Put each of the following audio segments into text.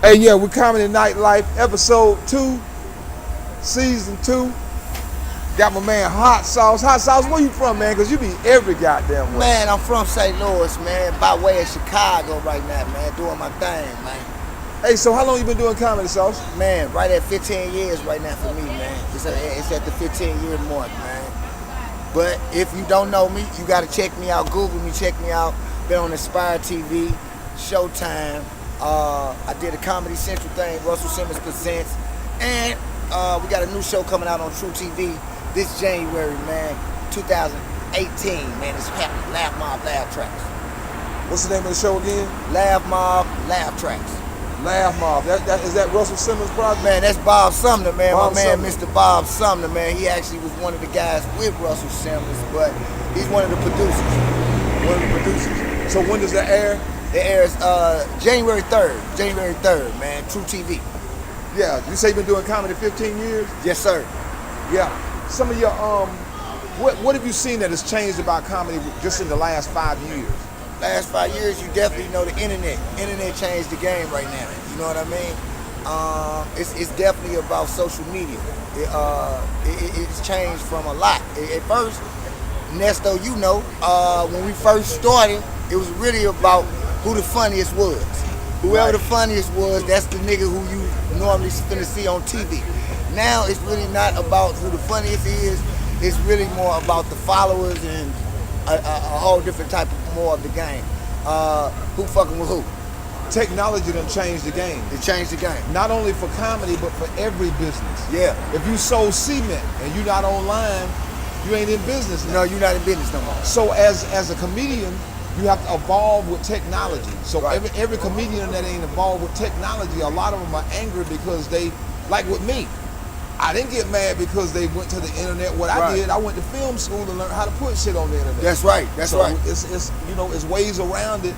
Hey, yeah, we Comedy Nightlife, episode 2, season 2. Got my man Hot Sauce. Hot Sauce, where you from, man? Because you be every goddamn way. Man, I'm from St. Louis, man, by way of Chicago right now, man, doing my thing, man. Hey, so how long you been doing comedy, Sauce? Man, right at 15 years right now for me, man. It's at the 15-year mark, man. But if you don't know me, you got to check me out. Google me, check me out. Been on Inspire TV, Showtime. I did a Comedy Central thing, Russell Simmons Presents. And we got a new show coming out on True TV this January, man, 2018, man. It's happening. Laugh Mob, Laugh Tracks. What's the name of the show again? Laugh Mob, Laugh Tracks. Laugh Mob. Is that Russell Simmons' project? Man, that's Bob Sumner, man. Bob My man, Sumner. Mr. Bob Sumner, man. He actually was one of the guys with Russell Simmons, but he's one of the producers. One of the producers. So when does that air? It airs January 3rd. January 3rd, man. True TV. Yeah, you say you've been doing comedy 15 years? Yes, sir. Yeah. Some of your, what have you seen that has changed about comedy just in the last 5 years? Last 5 years, you definitely know the internet. Internet changed the game right now. You know what I mean? It's definitely about social media. It's changed from a lot. At first, Arnesto, you know, when we first started, it was really about who the funniest was. Whoever the funniest was, that's the nigga who you normally finna see on TV. Now it's really not about who the funniest is. It's really more about the followers and a whole different type of more of the game. Who fucking with who? Technology done changed the game. It changed the game. Not only for comedy, but for every business. Yeah. If you sold cement and you're not online, you ain't in business now. No, you're not in business no more. So as a comedian, you have to evolve with technology. So Right. every comedian that ain't involved with technology, a lot of them are angry because they, like with me, I didn't get mad because they went to the internet. What I Right. did, I went to film school and learned how to put shit on the internet. That's right. That's So right. it's you know, it's ways around it.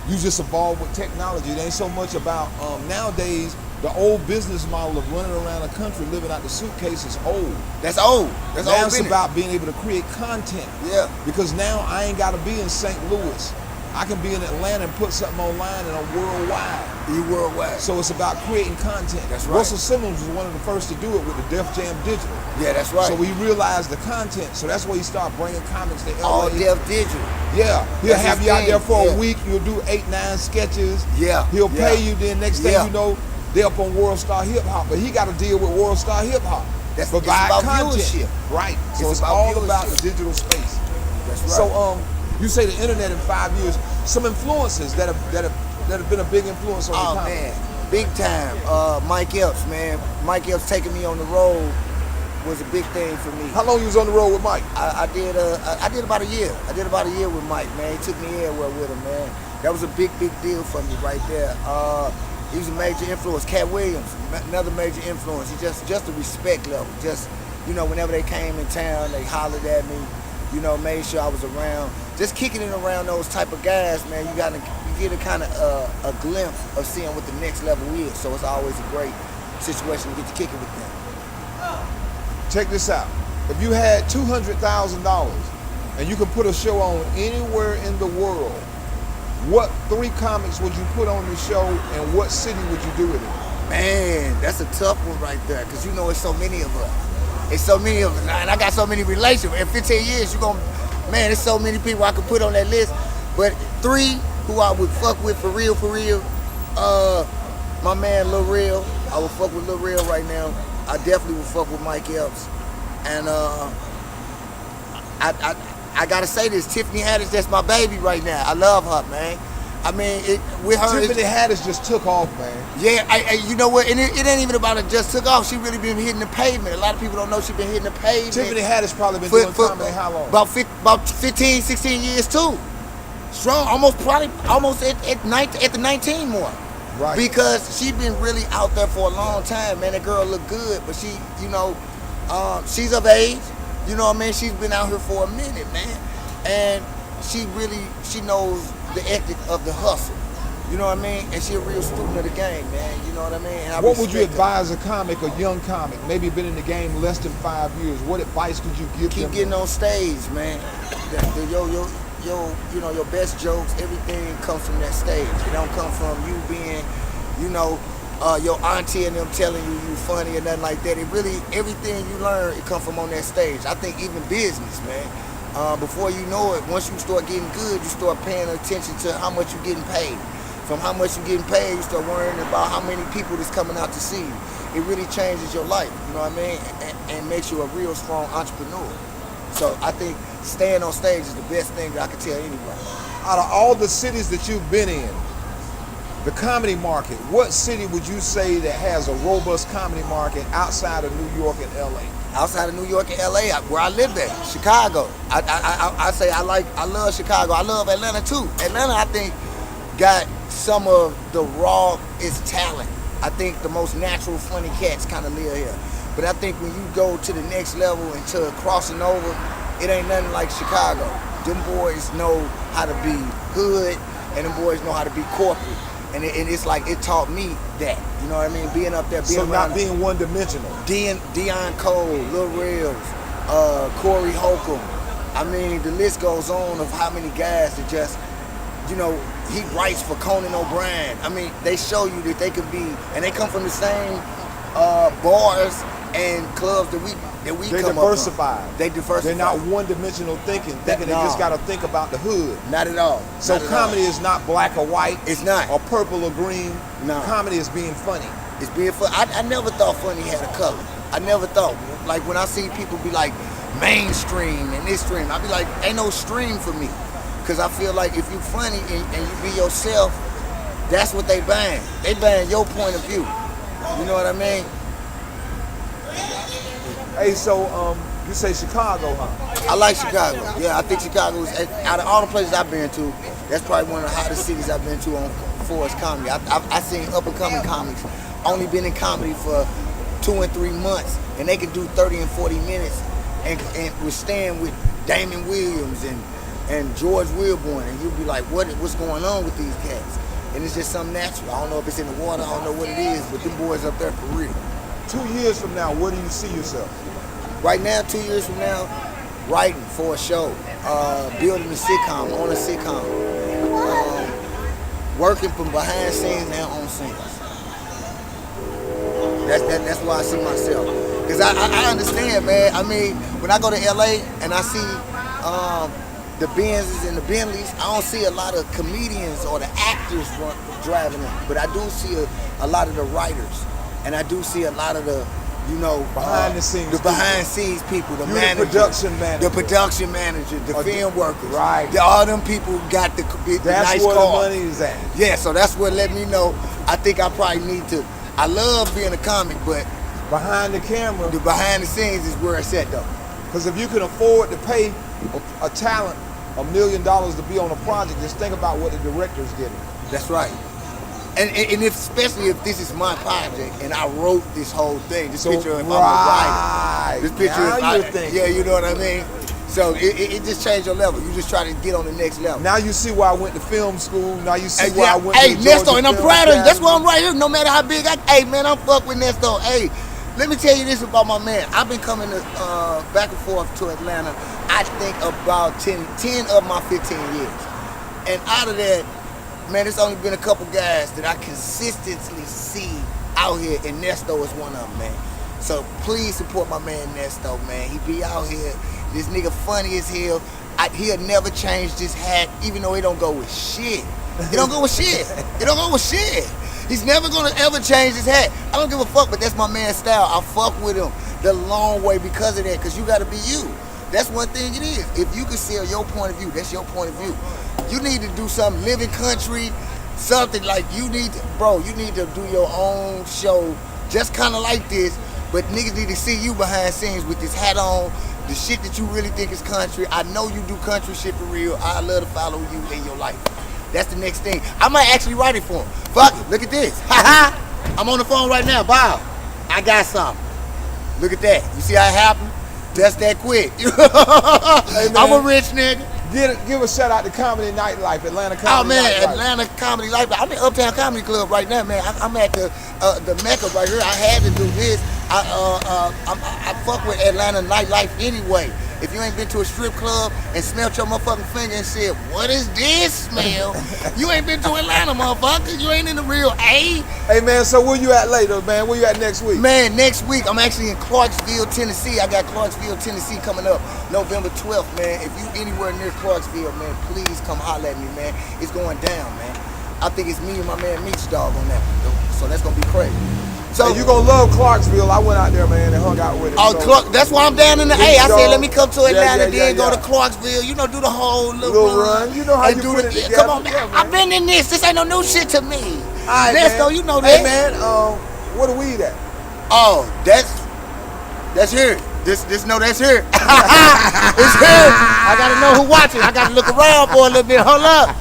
You just evolve with technology. It ain't so much about nowadays. The old business model of running around the country living out the suitcase is old. That's old. That's Now old it's business. about being able to create content. Yeah. Because now I ain't got to be in St. Louis. I can be in Atlanta and put something online and I'm worldwide. You worldwide. So it's about creating content. That's right. Russell Simmons was one of the first to do it with the Def Jam Digital. Yeah, that's right. So he realized the content. So that's why he started bringing comics to LA. All Def Digital. Yeah. He'll That's have his you out thing. there for Yeah. a week. You'll do 8-9 sketches. Yeah. He'll Yeah. pay you. Then next thing Yeah. you know, they're up on World Star Hip Hop. But he got to deal with World Star Hip Hop. It's Provide about content. viewership. Right. So It's it's about all about viewership. the digital space. That's right. So you say the internet in 5 years. Some influences that have been a big influence on Oh your comedy. man, big time. Mike Epps, man. Mike Epps taking me on the road was a big thing for me. How long you was on the road with Mike? I did about a year. I did about a year with Mike, man. He took me everywhere with him, man. That was a big deal for me right there. He was a major influence. Cat Williams, another major influence. He just a respect level. Just, you know, whenever they came in town, they hollered at me. You know, made sure I was around. Just kicking it around those type of guys, man. You get a kind of a glimpse of seeing what the next level is. So it's always a great situation to get to kick it with them. Check this out. If you had $200,000 and you could put a show on anywhere in the world, what 3 comics would you put on the show and what city would you do it in? Man, that's a tough one right there, because you know it's so many of us. It's so many of us, and I got so many relationships. In 15 years, man, there's so many people I could put on that list. But 3 who I would fuck with for real, my man Lil Real. I would fuck with Lil Real right now. I definitely would fuck with Mike Epps. And I gotta say this, Tiffany Haddish, that's my baby right now. I love her, man. I mean, with her. Tiffany Haddish just took off, man. Yeah, you know what? And it ain't even about it just took off. She really been hitting the pavement. A lot of people don't know she been hitting the pavement. Tiffany Haddish probably been doing comedy how long? About 15, 16 years too. Strong, almost at the 19 mark. Right. Because she been really out there for a long time, man. That girl look good, but she, you know, she's of age. You know what I mean? She's been out here for a minute, man. And she knows the ethic of the hustle. You know what I mean? And she a real student of the game, man. You know what I mean? And I What would you respect her. advise a comic, a young comic, maybe been in the game less than 5 years? What advice could you give Keep them? getting on stage, man. Your best jokes, everything comes from that stage. It don't come from you being you know, your auntie and them telling you funny or nothing like that. It really, everything you learn, it come from on that stage. I think even business, man. Before you know it, once you start getting good, you start paying attention to how much you're getting paid. From how much you're getting paid, you start worrying about how many people that's coming out to see you. It really changes your life, you know what I mean? And makes you a real strong entrepreneur. So I think staying on stage is the best thing that I can tell anybody. Out of all the cities that you've been in, the comedy market, what city would you say that has a robust comedy market outside of New York and LA? Outside of New York and LA, where I live at, Chicago. I say I love Chicago. I love Atlanta too. Atlanta, I think, got some of the rawest talent. I think the most natural, funny cats kind of live here. But I think when you go to the next level and to crossing over, it ain't nothing like Chicago. Them boys know how to be hood, and them boys know how to be corporate. And it's like, it taught me that, you know what I mean? Being up there, being so not being one-dimensional. Deion Cole, Lil Reels, Corey Holcomb. I mean, the list goes on of how many guys that just, you know, he writes for Conan O'Brien. I mean, they show you that they can be, and they come from the same bars and clubs that we They come diversified. up on. They diversified. They're not one-dimensional thinking they just got to think about the hood. Not at all. So Not at comedy all. is not black or white. It's not. Or purple or green. No. Comedy is being funny. It's being fun. I never thought funny had a color. I never thought. Like when I see people be like mainstream and this stream, I be like, ain't no stream for me. Because I feel like if you funny and you be yourself, that's what they bang. They bang your point of view. You know what I mean? Hey, so you say Chicago, huh? I like Chicago. Yeah, I think Chicago is, out of all the places I've been to, that's probably one of the hottest cities I've been to for comedy. I've seen up and coming comics. Only been in comedy for 2 and 3 months, and they can do 30 and 40 minutes and withstand with Damon Williams and George Wilborn, and you'll be like, what's going on with these cats? And it's just something natural. I don't know if it's in the water, I don't know what it is, but them boys up there for real. 2 years from now, where do you see yourself? Right now, 2 years from now, writing for a show, building a sitcom, on a sitcom, working from behind scenes and on scenes. That's why I see myself. Because I understand, man. I mean, when I go to LA and I see the Benzes and the Bentleys, I don't see a lot of comedians or the actors driving them. But I do see a lot of the writers. And I do see a lot of the, you know, behind the scenes people, the manager, the production manager, the film workers, right? All them people got the that's nice where car. The money is at. Yeah, so that's what let me know. I think I probably need to. I love being a comic, but behind the camera, the behind the scenes is where it's at, though. Because if you can afford to pay a talent $1 million to be on a project, just think about what the director's getting. That's right. And especially if this is my project and I wrote this whole thing, this picture of right. This picture now you're thinking. Yeah, you know what I mean? So it just changed your level. You just try to get on the next level. Now you see why I went to film school. Now you see why I went to Nesto, Georgia and I'm Film proud of you. That's Academy. why I'm right here. No matter how big hey man, I'm fuck with Nesto. Hey, let me tell you this about my man. I've been coming to, back and forth to Atlanta, I think about 10 of my 15 years. And out of that, man, it's only been a couple guys that I consistently see out here, and Nesto is one of them, man. So please support my man Nesto, man. He be out here. This nigga funny as hell. He'll never change this hat, even though he don't go with shit. He don't go with shit. He don't go with shit. He's never gonna ever change his hat. I don't give a fuck, but that's my man's style. I fuck with him the long way because of that, because you gotta be you. That's one thing it is. If you can sell your point of view, that's your point of view. You need to do something, live in country, something like you need to, bro, you need to do your own show just kind of like this, but niggas need to see you behind scenes with this hat on, the shit that you really think is country. I know you do country shit for real. I love to follow you in your life. That's the next thing. I might actually write it for him. Fuck it, look at this. I'm on the phone right now, Bob. I got something. Look at that. You see how it happened? That's that quick. Hey, I'm a rich nigga. Give a shout out to Comedy Nightlife, Atlanta Comedy Nightlife. Oh man, Atlanta Comedy Life. I'm in Uptown Comedy Club right now, man. I'm at the Mecca right here. I had to do this. I fuck with Atlanta nightlife anyway. If you ain't been to a strip club and smelled your motherfucking finger and said, what is this smell? You ain't been to Atlanta, motherfucker. You ain't in the real A. Hey, man, so where you at later, man? Where you at next week? Man, next week, I'm actually in Clarksville, Tennessee. I got Clarksville, Tennessee coming up November 12th, man. If you anywhere near Clarksville, man, please come holler at me, man. It's going down, man. I think it's me and my man Meech Dog on that one, though. So that's going to be crazy. So hey, you gonna love Clarksville. I went out there, man, and hung out with him. Oh, so. that's why I'm down in the A. I said, let me come to Atlanta, then go to yeah. Clarksville. You know, do the whole little run. You know how you do put it together. Come on, man. Yeah, man. I've been in this. This ain't no new shit to me. All right, Arnesto, man. you know Hey, that. man, where the weed at? Oh, that's here. This that's here. It's here. I gotta know who watching. I gotta look around for a little bit. Hold up.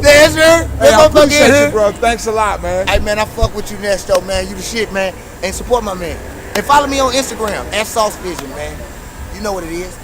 There's her. Hey, I appreciate you, bro. Thanks a lot, man. Hey, man, I fuck with you, Nesto, man. You the shit, man. And support my man. And follow me on Instagram, @SauceVision, man. You know what it is.